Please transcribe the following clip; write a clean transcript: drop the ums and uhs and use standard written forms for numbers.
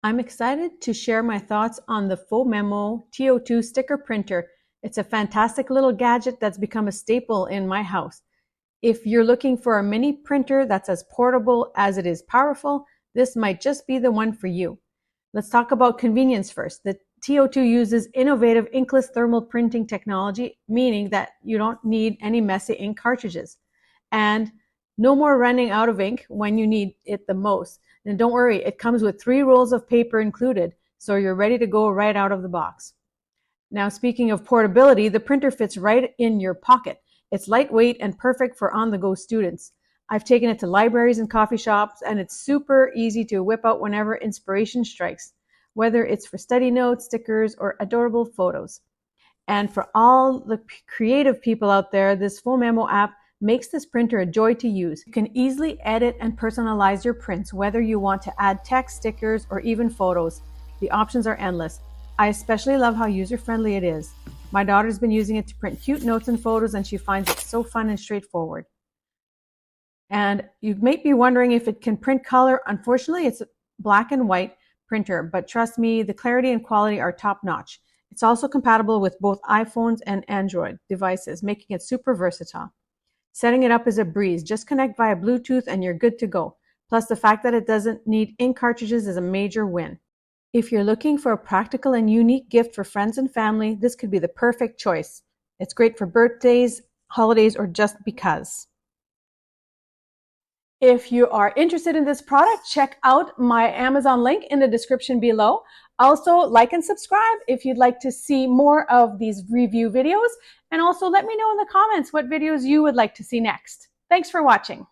I'm excited to share my thoughts on the Phomemo T02 sticker printer. It's a fantastic little gadget that's become a staple in my house. If you're looking for a mini printer that's as portable as it is powerful, this might just be the one for you. Let's talk about convenience first. The T02 uses innovative inkless thermal printing technology, meaning that you don't need any messy ink cartridges. And no more running out of ink when you need it the most. And don't worry, it comes with 3 rolls of paper included, so you're ready to go right out of the box. Now, speaking of portability, the printer fits right in your pocket. It's lightweight and perfect for on-the-go students. I've taken it to libraries and coffee shops, and it's super easy to whip out whenever inspiration strikes, whether it's for study notes, stickers, or adorable photos. And for all the creative people out there, this Phomemo app makes this printer a joy to use. You can easily edit and personalize your prints, whether you want to add text, stickers, or even photos. The options are endless. I especially love how user-friendly it is. My daughter's been using it to print cute notes and photos, and she finds it so fun and straightforward. And you might be wondering if it can print color. Unfortunately, it's a black and white printer, but trust me, the clarity and quality are top-notch. It's also compatible with both iPhones and Android devices, making it super versatile. Setting it up is a breeze. Just connect via Bluetooth and you're good to go. Plus, the fact that it doesn't need ink cartridges is a major win. If you're looking for a practical and unique gift for friends and family, this could be the perfect choice. It's great for birthdays, holidays, or just because. If you are interested in this product, check out my Amazon link in the description below. Also, like and subscribe if you'd like to see more of these review videos. And also let me know in the comments what videos you would like to see next. Thanks for watching.